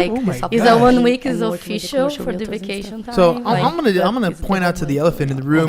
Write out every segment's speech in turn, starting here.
like Oh my is gosh. a 1 week And is working with the official commercial for the realtors and vacation time. So like, I'm gonna point out to the elephant in the room.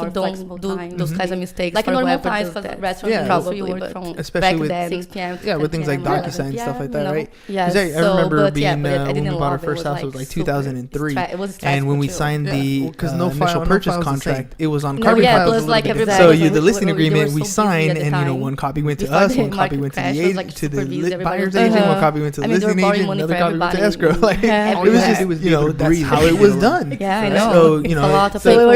to don't do those kinds of mistakes. Like for normal whoever times, does because that. restaurants Probably, work but from especially back with then, 6 p.m. to yeah, with 10 things like p.m. DocuSign and stuff like that, you know? right? Yeah, 'Cause I remember but being but I when we didn't bought our love it. first It house, it was like 2003, It was and when we stressful, signed the because no initial file- no purchase file's the contract, it was on No, carbon yeah, files. plus like everybody. So was you, like, the listing they were agreement, so we busy signed, at the and time. one copy went to Before us, the one copy market went to crash, the it was, like, agent, to the super busy, everybody buyer's was- agent, one copy went to the I mean, they were listing borrowing agent, money another for copy went to everybody. escrow. Like Yeah, it was just, everywhere. that's how it was done. Yeah, I So, know. you know, It's a lot of so- so we were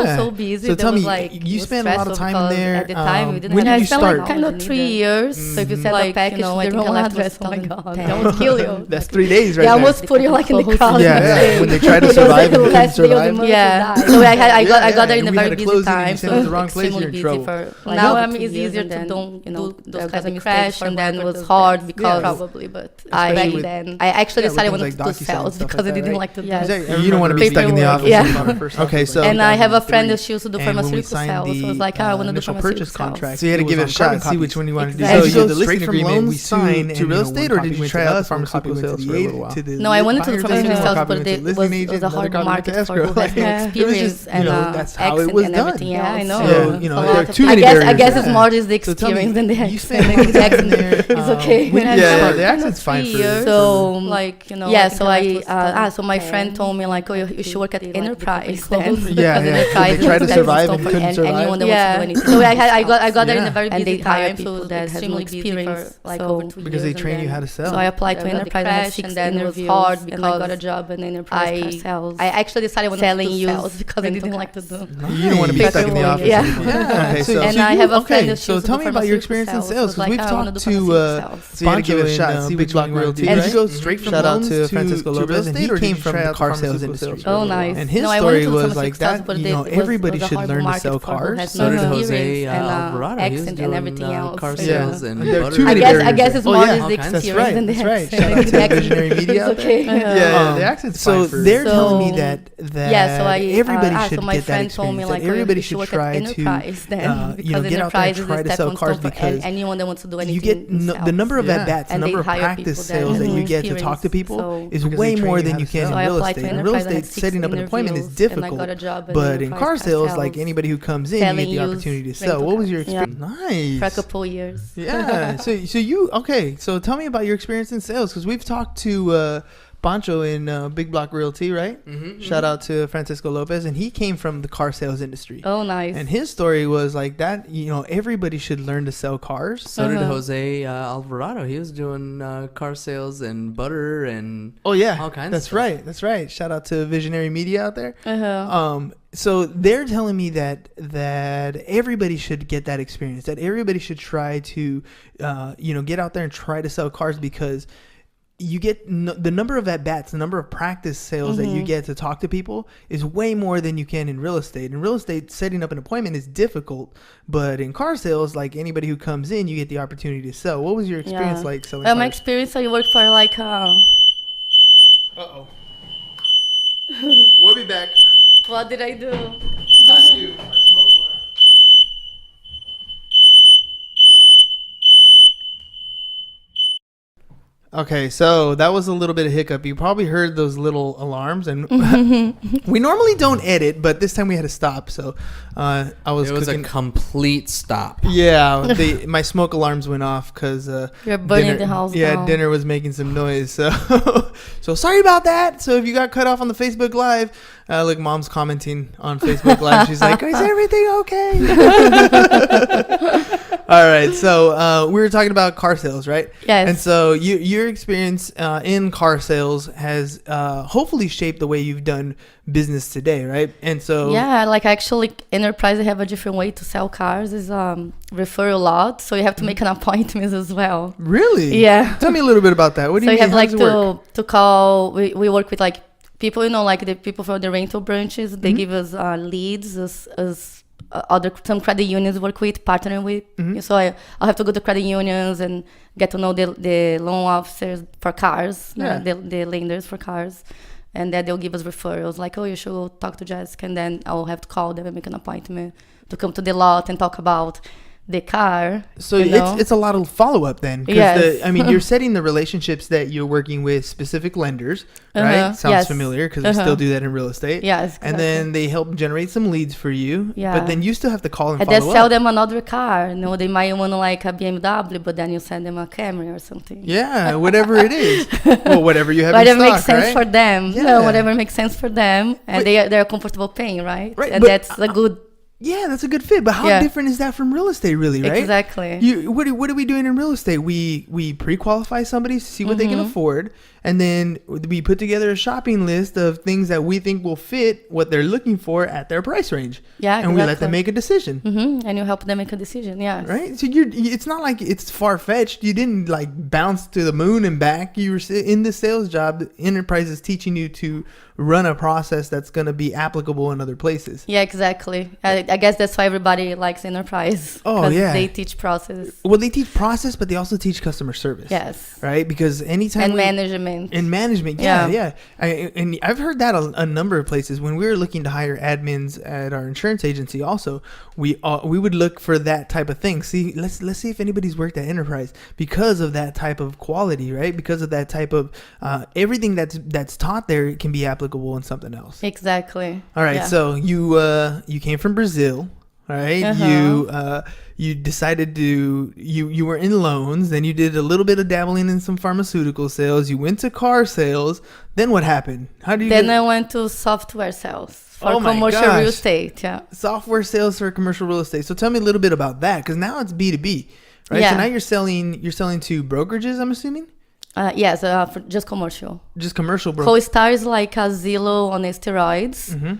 yeah. so busy. So There tell was me, like, you it was spent a lot of stressful time in because there. At the time, we didn't When have did you start? Kind of 3 years. So if you send like, a package you know, to I the think I wrong left address, oh my 2010. god, that would kill you. That's 3 days, right? They there. almost put you like in the crowd. Yeah, when they try to Put you survive. the and last couldn't day of the survive. month. Yeah. So I got there in and a we very had to busy close it and time. you So sent it to the wrong place, extremely you're in busy trouble. for like Now multiple it's years, easier and to then, don't do those those kind of mistakes, mistakes and for then it work was with hard those because probably, but I back with- then I actually Yeah, decided I with wanted things to like do DocuSign and sales stuff because like I that, didn't right? like to do. Exactly. You don't want to be stuck in the paperwork. office. Yeah. Okay, so And I have a friend that that she used to do and when we pharmaceutical signed sales. So I was the, like, I want to do initial pharmaceutical purchase sales. contract. So you had to it give was it a on carbon shot, see which copies. one you wanted to do. Exactly. So you the go straight listing from agreement we loans signed to real estate, or did you try out the pharmaceutical pharmaceutical sales sales for a little while? to the No, I wanted to do buyers pharmaceutical agent, sales, copy but went to it listing was agent, a another hard copy went market to for who escrow. has no It was experience just, and that's how it accent was and done. everything else. Yeah, I know. Yeah, you It's know, a there lot are of- too I many guess barriers. it's more just the So tell me, experience than the you accent. spent Maybe the accent there, is okay. when- Yeah, the Kind of accent's fine 3 for years. So like, you know, yeah, I think so that I was done so my 10. friend told me like, oh, you should work at They like the Enterprise company then. closed. Yeah, Because yeah. Enterprise They tried to is survive stepping and stone couldn't for survive. anyone that Yeah. wants to do anything. So I got there in Yeah. a very And busy they hire time, so people that has no extremely busy for experience, like so- over 2 Because they years, train and you then- how to sell. So I applied to Got the Enterprise and I had crash, 6 and then it was interviews, hard and I because got a job in Enterprise car I sales. I actually decided I wanted selling to do used sales because I didn't rental like to do. You don't want to be Nice. stuck in the office. Yeah. anymore. Yeah. Okay, So- And so I you- have a friend okay, that so used to tell do me about your pharmaceutical experience in sales. sales, So because it's we've like, I wanna talked do to pharmaceutical sales. So you had to give it a Pancho shot, in, see Big which Block one Realty, you and right? he goes straight from Shout out loans to Francisco real Lopez, and estate, he or did came you from try the out car sales pharmaceutical industry. sales for a Oh, little while? nice. And his No, I story wanted to do was pharmaceutical like sales, that, but you know, it was everybody a should hard learn to market sell for who cars. has So no did experience Jose and, Alvarado. He was accent doing and everything else. car So, sales yeah. and There are butter. too many I barriers guess there. it's Oh, more yeah. just the All kinds of That's experience right. than the That's right. accent. Shout out to The accent Visionary Media is out there. okay. Yeah, the accent's So fine for they're telling me So- that Yeah, so I everybody should so my get that friend told me experience. like, That everybody you should work try at Enterprise to then, you know, because get out there Enterprise and is try a to sell stepping cars stone for because anyone that wants to do anything. you get in the sales. number of Yeah. at-bats, the And they number of hire practice people sales that that you have get to talk to experience. people So- is Because way they train more you than how you to can sell. in So I real applied to estate. In Enterprise, real I had estate, 6 setting up an appointment is interviews, and I difficult. got a job in But in car Enterprise sales, like sales. anybody who comes in, you get Selling the used opportunity to sell. rental What was your cars. Yeah. experience? Nice. For a couple years. Yeah. So you okay? So tell me about your experience in sales, because we've talked to Pancho in Big Block Realty, right? Mm-hmm. Shout out to Francisco Lopez, and he came from the car sales industry. Oh, nice. And his story was like that. You know, everybody should learn to sell cars. So did Uh-huh. Jose Alvarado. He was doing car sales and butter and Oh yeah, all kinds of that's stuff. right. That's right. Shout out to Visionary Media out there. Uh-huh. So they're telling me that everybody should get that experience. That everybody should try to, get out there and try to sell cars, because you get the number of at-bats, the number of practice sales that you get to talk to people is way more than you can in real estate. In real estate, setting up an appointment is difficult, but in car sales, like anybody who comes in, you get the opportunity to sell. What was your experience like selling My cars? experience, I worked for like Uh-oh. We'll be back. what did I do? Not you. Okay, so that was a little bit of hiccup. You probably heard those little alarms, and we normally don't edit, but this time we had to stop. So I was It was cooking. a complete stop. Yeah, my smoke alarms went off because You're burning the house Yeah, down. dinner was making some noise. So, so sorry about that. So if you got cut off on the Facebook Live, look, Mom's commenting on Facebook Live. She's like, "Is everything okay?" All right. So we were talking about car sales, right? Yes. And so your experience in car sales has hopefully shaped the way you've done business today, right? And so Yeah, like actually Enterprise, they have a different way to sell cars. Is refer a lot, so you have to make an appointment as well. Really, Yeah. Tell me a little bit about that. What do So you you mean? have like How does it work? to call. We work with like people, like the people from the rental branches. They give us leads as other some credit unions work with, partnering with. So I have to go to credit unions and get to know the loan officers for cars, Yeah. the lenders for cars. And then they'll give us referrals, like, oh, you should go talk to Jessica. And then I'll have to call them and make an appointment to come to the lot and talk about the car. So you know? it's a lot of follow up then. 'Cause Yes. you're setting the relationships that you're working with specific lenders, right? Sounds Yes. familiar because we still do that in real estate. Yes, And then they help generate some leads for you. Yeah. But then you still have to call and And then follow sell up. them another car. They might want like a BMW, but then you send them a Camry or something. Yeah, whatever it is. Well, whatever you have Whatever in stock, makes sense right? for them. Yeah. No, whatever makes sense for them. And they're comfortable paying, right? Right, And but that's a good Yeah, that's a good fit. But how different is that from real estate, really, right? Exactly. What are we doing in real estate? We pre-qualify somebody to see what they can afford, and then we put together a shopping list of things that we think will fit what they're looking for at their price range. Yeah, and we let them make a decision. And you help them make a decision. Yeah. Right. So it's not like it's far-fetched. You didn't like bounce to the moon and back. You were in the sales job. The enterprise is teaching you to run a process that's going to be applicable in other places. Yeah, exactly. I guess that's why everybody likes enterprise. Oh, yeah. They teach process. Well, they teach process, but they also teach customer service. Yes. Right? Because anytime... And management. And management, yeah. And I've heard that a number of places. When we were looking to hire admins at our insurance agency also, we would look for that type of thing. See, let's see if anybody's worked at enterprise because of that type of quality, right? Because of that type of... everything that's taught there can be applicable in something else. Exactly. All right. So you came from Brazil, right? You decided to you were in loans, then you did a little bit of dabbling in some pharmaceutical sales. You went to car sales. Then what happened? I went to software sales for commercial real estate. Yeah. Software sales for commercial real estate. So tell me a little bit about that, because now it's B2B, right? Yeah. So now you're selling to brokerages, I'm assuming. Yes, for just commercial. Just commercial CoStar is like a Zillow on steroids.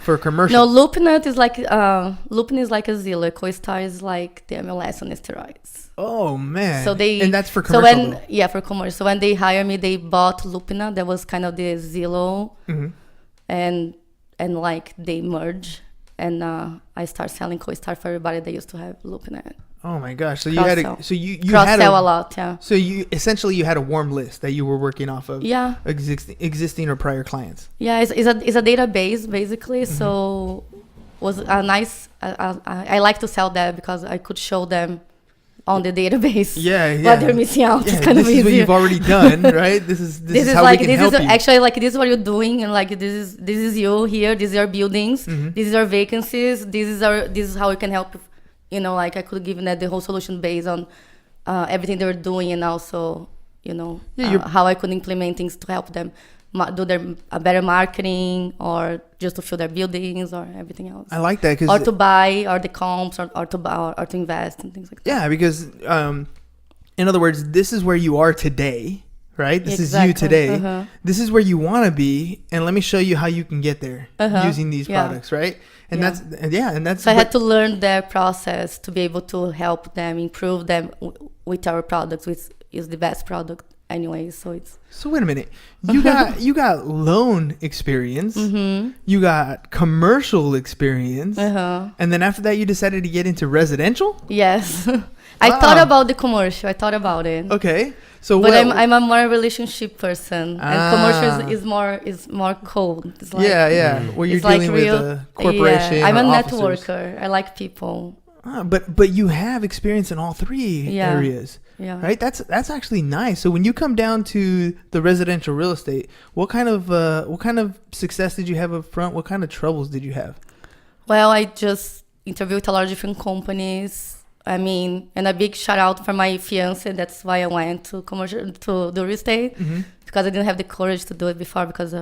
For commercial. No, LoopNet is like LoopNet is like a Zillow. CoStar is like the MLS on steroids. Oh man! And that's for commercial. For commercial. So when they hired me, they bought LoopNet. That was kind of the Zillow, and like they merge, and I start selling CoStar for everybody that used to have LoopNet. Oh my gosh! So cross-sell. you had a lot, yeah. So you had a warm list that you were working off of. Yeah. Existing or prior clients. Yeah, it's a database basically. So was a nice. I like to sell that because I could show them on the database. What they're missing out. It's kind of easier. This is what you've already done, right? This is how we can help you. Actually, like, this is what you're doing, and like this is you here. These are buildings. These are vacancies. This is how we can help you. You know, like I could give them the whole solution based on everything they were doing, and also, how I could implement things to help them do a better marketing, or just to fill their buildings, or everything else. I like that, or to buy, or the comps, or to buy, or to invest and things like that. Yeah, because in other words, this is where you are today, right? This is you today. This is where you want to be, and let me show you how you can get there using these products, right? And that's. So I had to learn their process to be able to help them improve them with our products, which is the best product anyway. So wait a minute, you got loan experience, you got commercial experience, and then after that you decided to get into residential. Yes. I thought about the commercial. I thought about it. Okay. So, but I'm a more relationship person, and commercial is more cold. It's like, where you're dealing with a corporation. I'm a officers. networker. I like people. But you have experience in all three areas, right? That's actually nice. So when you come down to the residential real estate, what kind of success did you have up front? What kind of troubles did you have? Well, I just interviewed with a lot of different companies. I mean, and a big shout out for my fiance. That's why I went to the real estate, because I didn't have the courage to do it before, because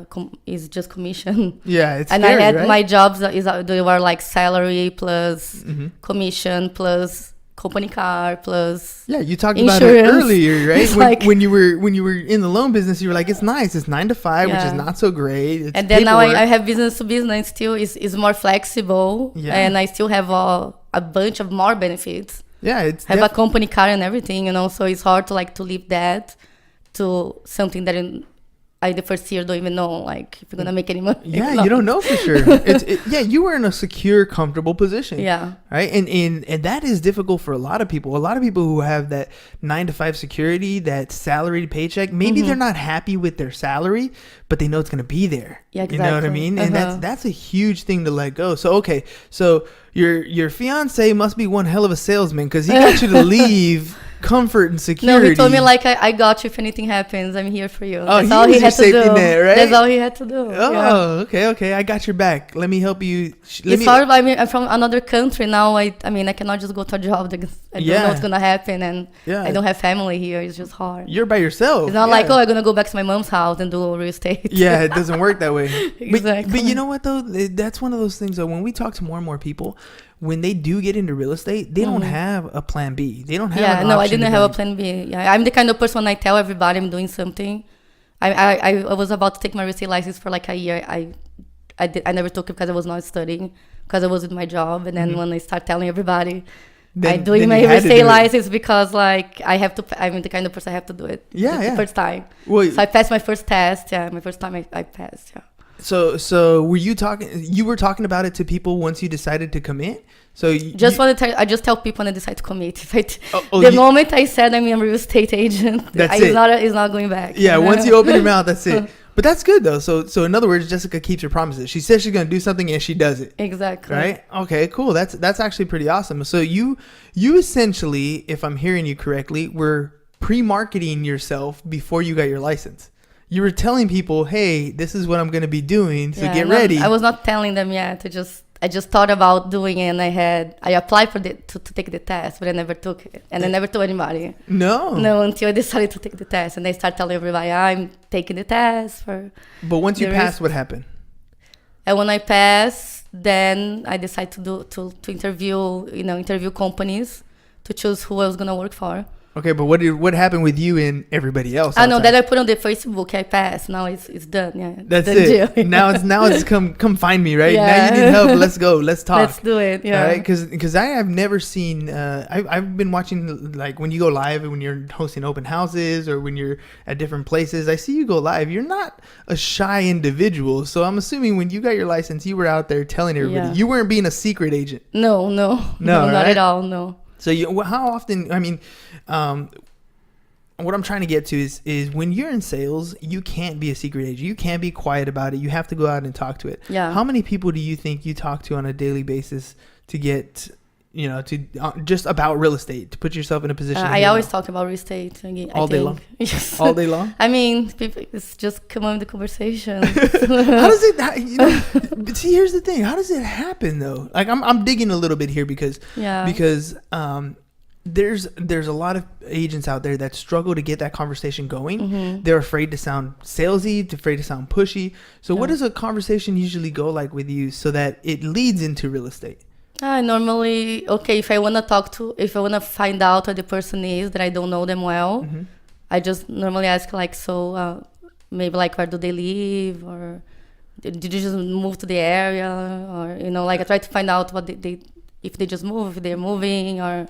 it's just commission. Yeah, it's and scary, I had right? my jobs they were like salary plus commission plus company car plus you talked insurance. About it earlier, right? When you were in the loan business, you were like, it's nice, it's 9 to 5, which is not so great. It's and then paperwork. now I have business to business. Still is more flexible, and I still have a bunch of more benefits. It's have a company car and everything, so it's hard to leave that to something that I the first year don't even know like if you're gonna make any money. You don't know for sure. You were in a secure, comfortable position. Right, and that is difficult for a lot of people. A lot of people who have that 9 to 5 security, that salaried paycheck. Maybe they're not happy with their salary, but they know it's gonna be there. Exactly. You know what I mean? And that's a huge thing to let go. So so your fiance must be one hell of a salesman, because he got you to leave comfort and security. No, he told me like, I got you if anything happens. I'm here for you. Oh, That's all he had to do. Net, right? That's all he had to do. Oh, okay. I got your back. Let me help you. It's hard. I mean, I'm from another country now. I mean, I cannot just go to a job because I don't know what's gonna happen, and I don't have family here. It's just hard. You're by yourself. It's not like, I'm gonna go back to my mom's house and do real estate. Yeah, it doesn't work that way. Exactly. But you know what though? That's one of those things though. When we talk to more and more people, when they do get into real estate, they don't have a plan B. They don't have I didn't have a plan B. Yeah, I'm the kind of person, when I tell everybody I'm doing something. I was about to take my real estate license for like a year. I never took it because I was not studying, because I was with my job. And then when I start telling everybody I'm doing my real estate license, because like I'm the kind of person I have to do it. The first time. Well, so I passed my first test. Yeah, my first time I passed. Yeah. So were you talking about it to people once you decided to commit? So I just tell people when I decide to commit. Moment I said I'm a real estate agent, it's not going back. Yeah, once you open your mouth, that's it. But that's good though. So in other words, Jessica keeps her promises. She says she's gonna do something and she does it. Exactly. Right? Okay, cool. That's actually pretty awesome. So you essentially, if I'm hearing you correctly, were pre-marketing yourself before you got your license. You were telling people, hey, this is what I'm going to be doing, so get ready. I was not telling them yet. I just thought about doing it, and I applied for to take the test, but I never took it. And I never told anybody. No, until I decided to take the test. And I started telling everybody, I'm taking the test. But once you passed, what happened? And when I passed, then I decided to interview companies to choose who I was going to work for. Okay, but what happened with you and everybody else? I know that I put on the Facebook. I passed. Now it's done. Yeah, that's it. now it's come find me, right? Yeah. Now you need help. Let's go. Let's talk. Let's do it. Yeah. All right, because I have never seen. I've been watching like when you go live and when you're hosting open houses or when you're at different places. I see you go live. You're not a shy individual, so I'm assuming when you got your license, you were out there telling everybody. Yeah. You weren't being a secret agent. No, not at all. No. So how often? I mean, what I'm trying to get to is when you're in sales, you can't be a secret agent. You can't be quiet about it. You have to go out and talk to it. Yeah. How many people do you think you talk to on a daily basis to get, just about real estate, to put yourself in a position? I always talk about real estate. All day long? Yes. All day long? I mean, people, it's just come on the conversation. How does it, see, here's the thing. How does it happen though? Like I'm digging a little bit here because there's a lot of agents out there that struggle to get that conversation going. Mm-hmm. They're afraid to sound salesy, afraid to sound pushy. So what does a conversation usually go like with you so that it leads into real estate? Normally, if I want to find out what the person is that I don't know them well, mm-hmm. I just normally ask maybe like where do they live, or did you just move to the area, or I try to find out what if they just move, if they're moving, or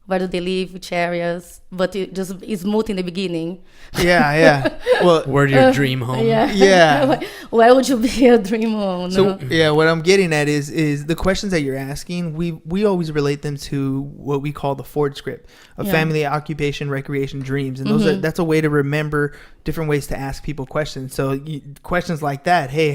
where do they live, which areas, but it just is smooth in the beginning. Yeah. Well, where's your dream home? Yeah. Where would you be a dream home? So what I'm getting at is the questions that you're asking, we always relate them to what we call the Ford script of family, occupation, recreation, dreams, and those that's a way to remember different ways to ask people questions. So questions like that, hey,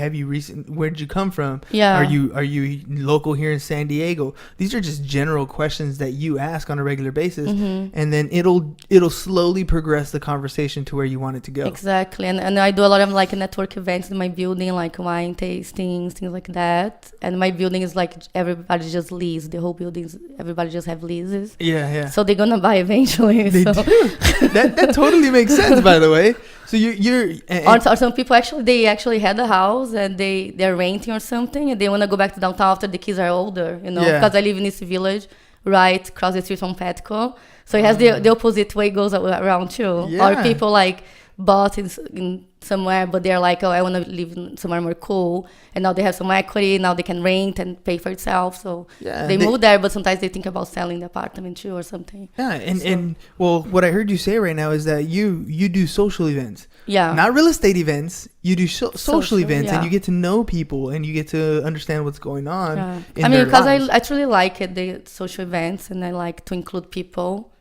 where'd you come from? Yeah. Are you local here in San Diego? These are just general questions that you ask on a regular basis, and then it'll slowly progress the conversation to where you want it to go. Exactly. And I do a lot of like network events in my building, like wine tastings, things like that. And my building is like everybody just leases. The whole building, everybody just have leases. Yeah. So they're gonna buy eventually. They do. That totally makes sense, by the way. So or some people they actually had a house and they're renting or something, and they want to go back to downtown after the kids are older, because I live in this village right across the street from Petco, so it has the opposite way goes around too. Or people like bought in somewhere, but they're like, I want to live somewhere more cool, and now they have some equity, now they can rent and pay for itself, so they move there, but sometimes they think about selling the apartment too or something. And what I heard you say right now is that you do social events, not real estate events. You do social events, and you get to know people and you get to understand what's going on in their because lives. I actually like it, the social events, and I like to include people.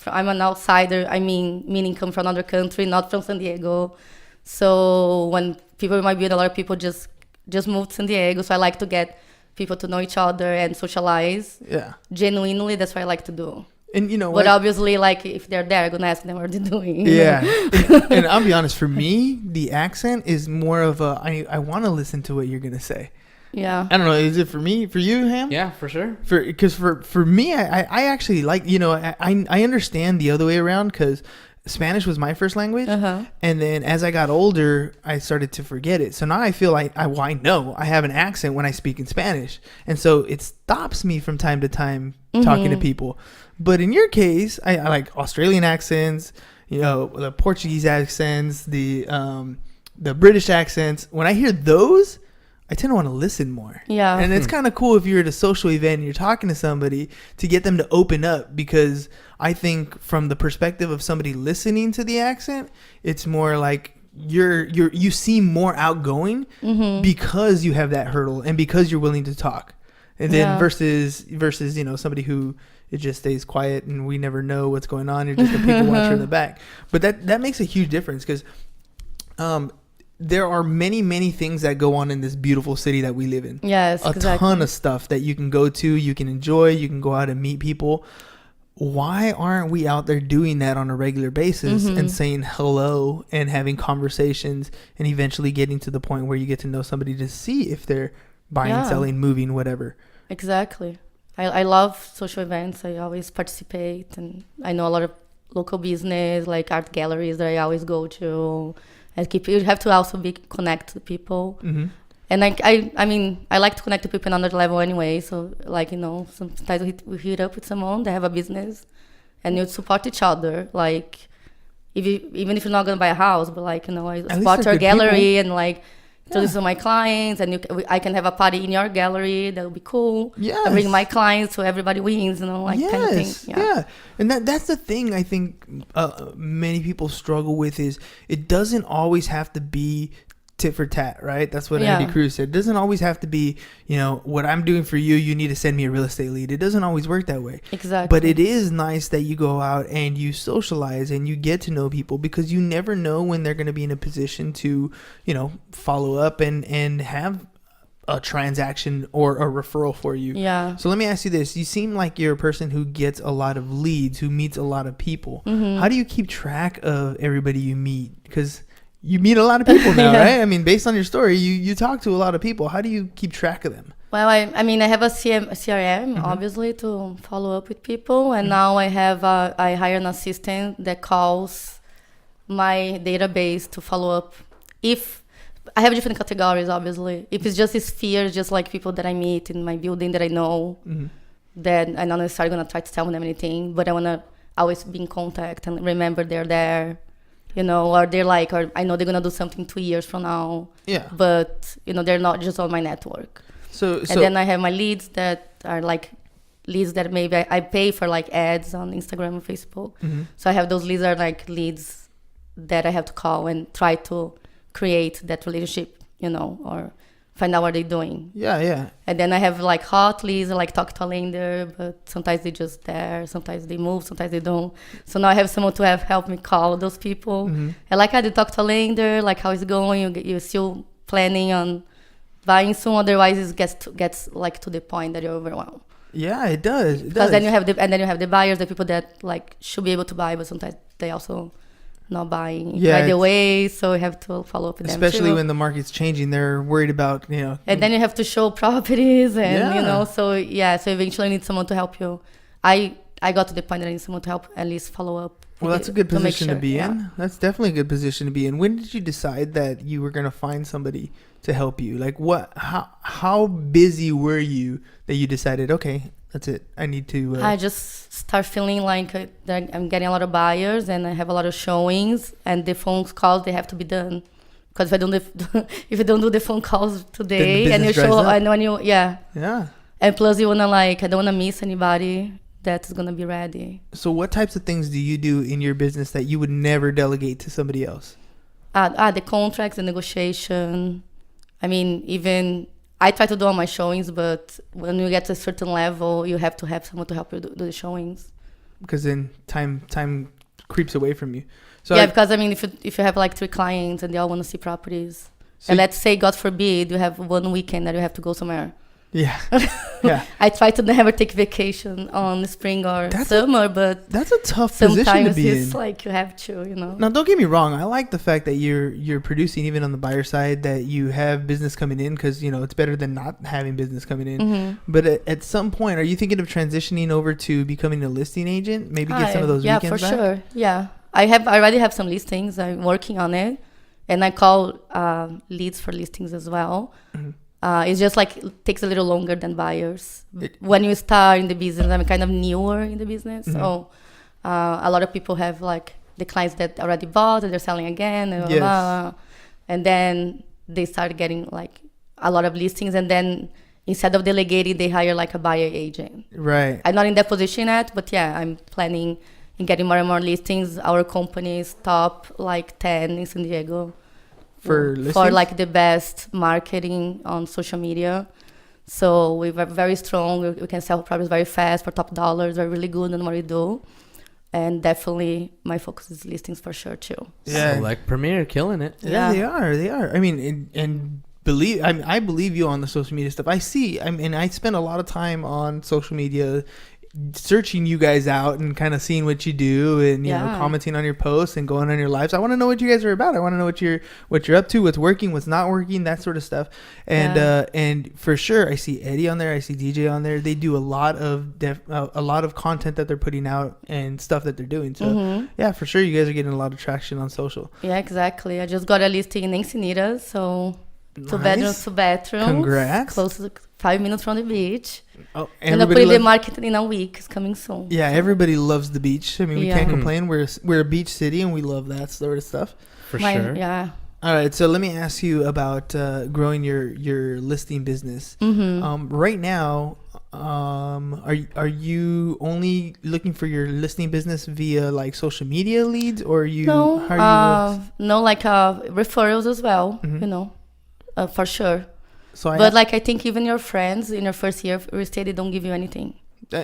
I'm an outsider, meaning come from another country, not from San Diego. So when people in my build, a lot of people just moved to San Diego. So I like to get people to know each other and socialize. Yeah. Genuinely, that's what I like to do. And you know but obviously, like, if they're there, I'm gonna ask them what they're doing. Yeah. And I'll be honest, for me, the accent is more of a I want to listen to what you're gonna say. Yeah. I don't know. Is it for me? For you, Ham? Yeah, for sure. Because for me, I actually like, you know, I understand the other way around because Spanish was my first language. And then as I got older, I started to forget it. So now I feel like I know I have an accent when I speak in Spanish. And so it stops me from time to time talking to people. But in your case, I like Australian accents, you know, the Portuguese accents, the British accents. When I hear those, I tend to want to listen more. Yeah. And it's kind of cool if you're at a social event and you're talking to somebody to get them to open up, because I think from the perspective of somebody listening to the accent, it's more like you seem more outgoing because you have that hurdle and because you're willing to talk. And then versus, you know, somebody who it just stays quiet and we never know what's going on. You're just a people watcher in the back. But that makes a huge difference because there are many things that go on in this beautiful city that we live in. Yes, a ton of stuff that you can go to, you can enjoy, you can go out and meet people. Why aren't we out there doing that on a regular basis and saying hello and having conversations and eventually getting to the point where you get to know somebody to see if they're buying, selling, moving, whatever. Exactly. I love social events. I always participate, and I know a lot of local business, like art galleries that I always go to. You have to also connect to people. And I mean, I like to connect to people on another level anyway. So, like, you know, sometimes we hit up with someone, they have a business, and you support each other. Like, even if you're not going to buy a house, but, like, you know, I support your gallery and, like, introduce to my clients, and I can have a party in your gallery. That would be cool. Yeah, I bring my clients, so everybody wins. You know, like kind of thing. Yeah. And that's the thing I think many people struggle with is it doesn't always have to be tit for tat, right? That's what Andy Cruz said. It doesn't always have to be, you know, what I'm doing for you, you need to send me a real estate lead. It doesn't always work that way. Exactly. But it is nice that you go out and you socialize and you get to know people, because you never know when they're going to be in a position to, you know, follow up and have a transaction or a referral for you. Yeah. So let me ask you this. You seem like you're a person who gets a lot of leads, who meets a lot of people. How do you keep track of everybody you meet? Because you meet a lot of people now, right? I mean, based on your story, you talk to a lot of people. How do you keep track of them? Well, I mean, I have a CRM, obviously, to follow up with people. And now I hire an assistant that calls my database to follow up. If I have different categories, obviously. If it's just a sphere, just like people that I meet in my building that I know, then I'm not necessarily going to try to tell them anything, but I want to always be in contact and remember they're there. You know, or they're like, or I know they're gonna do something 2 years from now. Yeah. But you know, they're not just on my network. And then I have my leads that are like leads that maybe I pay for, like ads on Instagram and Facebook. So I have those leads are like leads that I have to call and try to create that relationship, you know, or find out what they're doing. Yeah. And then I have like hot leads, like talk to a lender, but sometimes they're just there, sometimes they move, sometimes they don't. So now I have someone to help me call those people. And like I did talk to a lender, like how it's going, you're still planning on buying soon, otherwise it gets like to the point that you're overwhelmed. Yeah, it does. Because then you have the buyers, the people that like should be able to buy, but sometimes they also not buying right away, so you have to follow up with them, especially when the market's changing. They're worried about, you know, and then you have to show properties and you know, so eventually you need someone to help you. I got to the point that I need someone to help at least follow up. Well, that's a good position to be in. That's definitely a good position to be in. When did you decide that you were going to find somebody to help you? Like how busy were you that you decided, okay, that's it, I need to I just start feeling like that I'm getting a lot of buyers and I have a lot of showings, and the phone calls, they have to be done, because if you don't do the phone calls today and you show, I know, and you and plus you want to, like, I don't want to miss anybody that's going to be ready. So what types of things do you do in your business that you would never delegate to somebody else? The contracts, the negotiation. I mean, even I try to do all my showings, but when you get to a certain level, you have to have someone to help you do the showings. Because then time creeps away from you. So because I mean, if you have like 3 clients and they all want to see properties, and let's say, God forbid, you have one weekend that you have to go somewhere, Yeah. Yeah. I try to never take vacation on spring or summer, but that's a tough position to be it's in. like you have to, you know. Now, don't get me wrong. I like the fact that you're producing even on the buyer side, that you have business coming in, because, you know, it's better than not having business coming in. Mm-hmm. But at some point, are you thinking of transitioning over to becoming a listing agent? Maybe get some of those weekends back? Yeah, for sure. Yeah. I already have some listings. I'm working on it. And I call leads for listings as well. Mm-hmm. It's just like it takes a little longer than buyers. When you start in the business, I'm kind of newer in the business. Mm-hmm. So a lot of people have like the clients that already bought and they're selling again. And, Yes. And then they start getting like a lot of listings. And then instead of delegating, they hire like a buyer agent. Right. I'm not in that position yet, but yeah, I'm planning in getting more and more listings. Our company is top like 10 in San Diego. For listings? For like the best marketing on social media. So we're very strong. We can sell properties very fast for top dollars. We're really good in what we do. And definitely my focus is listings for sure too. Yeah. So like Premier killing it. Yeah, they are. I mean, and I believe you on the social media stuff. I spend a lot of time on social media searching you guys out and kind of seeing what you do, and you know, commenting on your posts and going on your lives. I want to know what you guys are about. I want to know what you're up to, what's working, what's not working, that sort of stuff. And and for sure, I see Eddie on there, I see DJ on there. They do a lot of content that they're putting out and stuff that they're doing. So yeah, for sure, you guys are getting a lot of traction on social. Yeah, exactly. I just got a listing in Encinitas, so Nice. two bedrooms. Congrats. Close to 5 minutes from the beach. Oh, And I'll put in the market in a week. It's coming soon. Yeah, so. Everybody loves the beach. I mean, we Yeah. can't complain. We're a beach city, and we love that sort of stuff. For sure. Yeah. All right, so let me ask you about growing your listing business. Mm-hmm. Right now, are you only looking for your listing business via like social media leads, or are you? No, how are you no, like referrals as well. Mhm. You know, for sure. so But like I think even your friends in your first year of real estate, they don't give you anything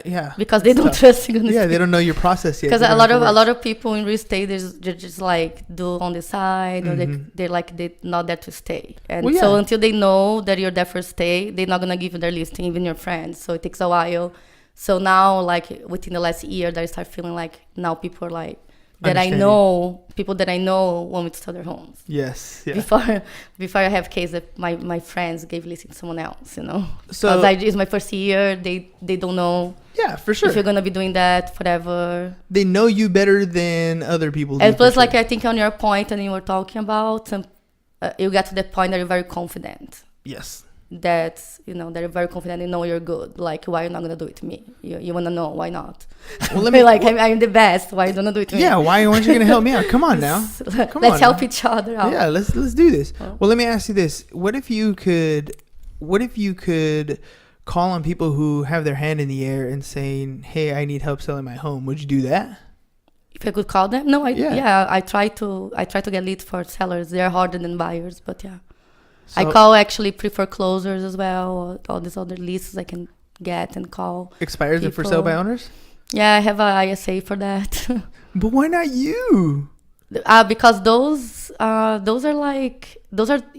yeah, because they don't tough. trust you. Yeah, they don't know your process yet. Because They a don't lot know of how it a lot works. of people in real estate, they're just like do on the side, or Mhm. they're not there to stay. And Well, so yeah. until they know that you're there for stay, they're not gonna give you their listing, even your friends. So it takes a while. So now, like within the last year, that I start feeling like now people are like people that I know want me to sell their homes. Yes. Yeah. Before I have case that my friends gave listing to someone else, you know. So it's my first year. They don't know yeah, for sure. if you're gonna be doing that forever. They know you better than other people. And do, plus, for like sure. I think on your point, and you were talking about, you get to the point that you're very confident. Yes. That that you're very confident. You know you're good. Like, why you're not gonna do it to me? You wanna know why not? Well, let me I'm the best. Why you don't do it to me? Yeah, why aren't you gonna help me out? Come on now. Come Let's on help now. each other out. Yeah, let's do this. Oh. Well, let me ask you this: what if you could call on people who have their hand in the air and saying, "Hey, I need help selling my home"? Would you do that? If I could call them, no, Yeah. I try to get leads for sellers. They're harder than buyers, but yeah. So, I call actually prefer closers as well. All these other leads I can get and call. expires and for sale by people. owners. Yeah, I have a ISA for that. But why not you? Because those are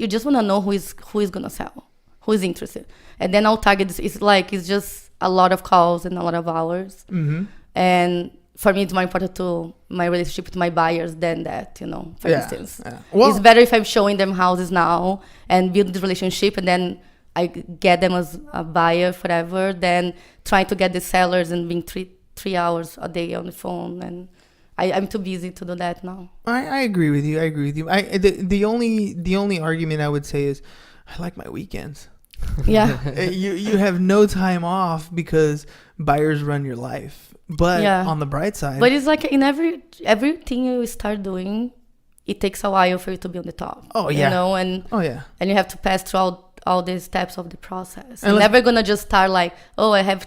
you just want to know who is gonna sell, who is interested, and then I'll target this. It's just a lot of calls and a lot of hours, Mm-hmm. and for me it's more important to my relationship with my buyers than that. For instance. Yeah. Well, It's better if I'm showing them houses now and build this relationship, and then I get them as a buyer forever, than trying to get the sellers and being 3 hours a day on the phone. And I'm too busy to do that now. I agree with you. The only argument I would say is, I like my weekends. Yeah. You have no time off because buyers run your life. But Yeah. on the bright side, But it's like in everything you start doing, it takes a while for you to be on the top. Oh, yeah. And oh yeah, you have to pass through all the steps of the process. And You're let's- never gonna just start like, oh, I have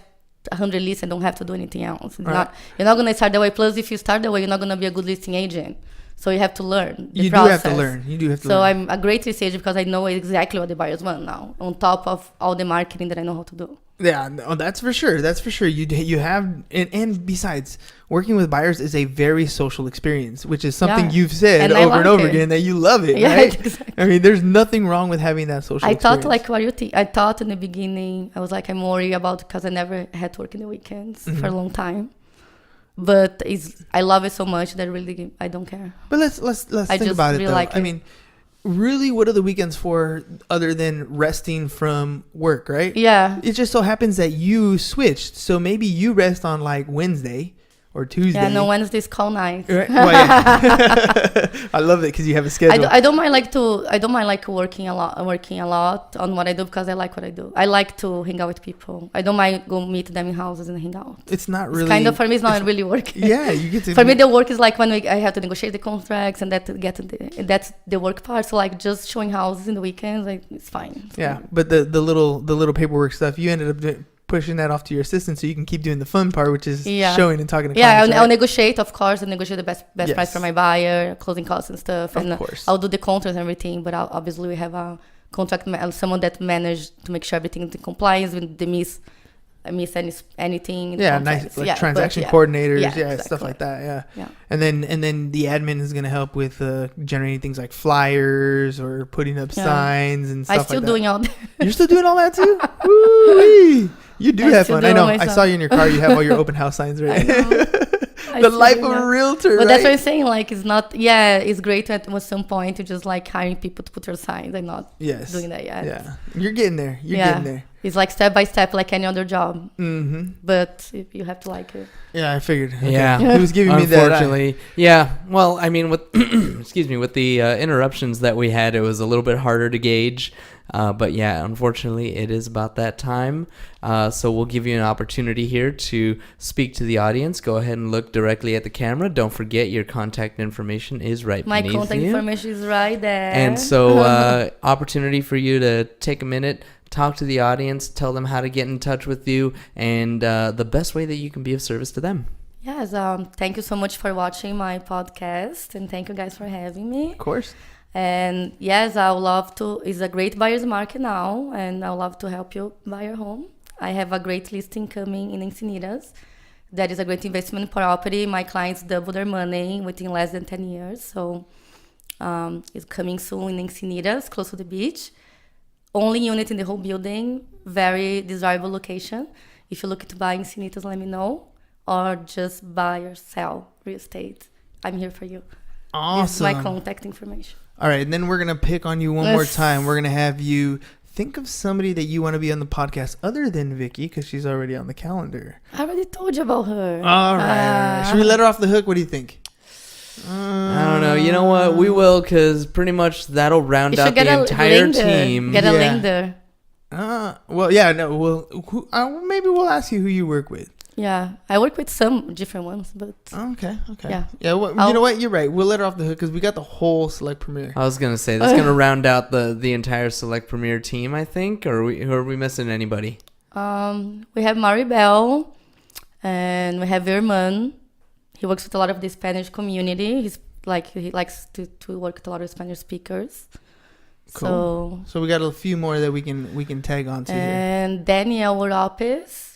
100 lists and don't have to do anything else. Right. You're not gonna start that way. Plus, if you start that way, you're not gonna be a good listing agent. So you have to learn the you process. do have to learn. You do have to So learn. I'm a great researcher because I know exactly what the buyers want now, on top of all the marketing that I know how to do. Yeah, no, that's for sure. That's for sure. You have, and besides, working with buyers is a very social experience, which is something you've said over and over again that you love it, right? Exactly. I mean, there's nothing wrong with having that social experience. Thought like what you think. I thought in the beginning, I was like, I'm worried about because I never had to work in the weekends for a long time. But I love it so much that really I don't care. But let's think about it though. I mean, really, what are the weekends for other than resting from work, right? Yeah. It just so happens that you switched. So maybe you rest on like Wednesday or Tuesday. Yeah, no, Wednesday's call night. Right? Well, yeah. I love it because you have a schedule. I don't mind working a lot on what I do because I like what I do. I like to hang out with people. I don't mind go meet them in houses and hang out. It's not really... It's kind of, for me, it's not really work. Yeah, you get to... For me, the work is like when I have to negotiate the contracts and that's the work part. So like just showing houses in the weekends, like it's fine. It's yeah, fine. But the little paperwork stuff, you ended up pushing that off to your assistant so you can keep doing the fun part, which is showing and talking to clients. I'll negotiate, of course. I'll negotiate the best price for my buyer, closing costs and stuff. Of course. I'll do the contracts and everything, but obviously we have a contract, someone that managed to make sure everything is in compliance with the miss anything. Yeah, nice transaction coordinators, exactly. Stuff like that. Yeah. And then the admin is going to help with generating things like flyers or putting up signs and stuff like that. I'm still doing all that. You're still doing all that too? Woo-wee. You do have fun. I know. I saw you in your car. You have all your open house signs ready. The life of a realtor, but right? that's what I'm saying. Like, it's not. Yeah, it's great at some point to just like hiring people to put your signs. I'm not doing that yet. Yeah, you're getting there. You're getting there. It's like step by step, like any other job. Mm-hmm. But you have to like it. Yeah, I figured. Okay. Yeah, he was giving me that. Unfortunately, yeah. Well, I mean, with with the interruptions that we had, it was a little bit harder to gauge. But yeah, unfortunately, it is about that time. So we'll give you an opportunity here to speak to the audience. Go ahead and look directly at the camera. Don't forget your contact information is right beneath you. My contact information is right there. And so opportunity for you to take a minute, talk to the audience, tell them how to get in touch with you, and the best way that you can be of service to them. Yes, thank you so much for watching my podcast, and thank you guys for having me. Of course. And yes, I would love to. It's a great buyer's market now, and I would love to help you buy your home. I have a great listing coming in Encinitas. That is a great investment property. My clients double their money within less than 10 years. So it's coming soon in Encinitas, close to the beach. Only unit in the whole building. Very desirable location. If you're looking to buy Encinitas, let me know. Or just buy or sell real estate. I'm here for you. Awesome. This is my contact information. All right, and then we're going to pick on you one more time. We're going to have you think of somebody that you want to be on the podcast other than Vicky, because she's already on the calendar. I already told you about her. All right. Should we let her off the hook? What do you think? I don't know. You know what? We will, because pretty much that'll round out the entire team. Get a Linda. Well, yeah, no. Maybe we'll ask you who you work with. Yeah, I work with some different ones, but... Okay. Yeah. Well, you know what? You're right. We'll let her off the hook because we got the whole Select Premier. I was going to say, that's going to round out the entire Select Premier team, I think. Or are we missing anybody? We have Maribel, and we have Verman. He works with a lot of the Spanish community. He likes to work with a lot of Spanish speakers. Cool. So we got a few more that we can tag on to. And Daniel Lopez.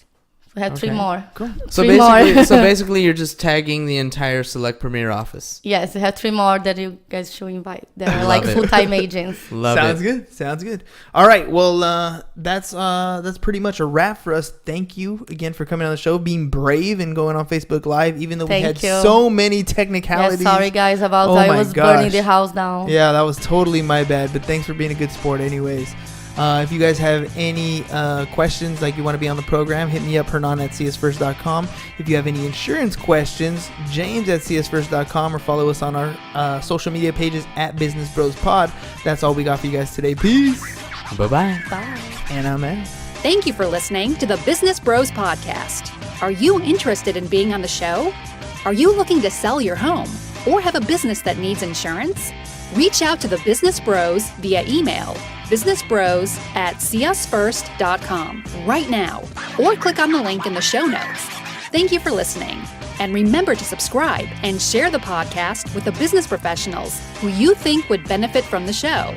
We have 3 more. Cool. So basically, you're just tagging the entire Select Premier office. Yes, we have 3 more that you guys should invite. They're like full-time agents. Sounds good. All right. Well, that's pretty much a wrap for us. Thank you again for coming on the show, being brave and going on Facebook Live, even though we had so many technicalities. Yeah, sorry guys about I was burning the house down. Yeah, that was totally my bad. But thanks for being a good sport, anyways. If you guys have any questions, like you want to be on the program, hit me up, Hernan@csfirst.com. If you have any insurance questions, James@csfirst.com, or follow us on our social media pages @BusinessBrosPod. That's all we got for you guys today. Peace. Bye-bye. Bye. And I'm out. Thank you for listening to the Business Bros Podcast. Are you interested in being on the show? Are you looking to sell your home or have a business that needs insurance? Reach out to the Business Bros via email, businessbros@csfirst.com right now, or click on the link in the show notes. Thank you for listening. And remember to subscribe and share the podcast with the business professionals who you think would benefit from the show.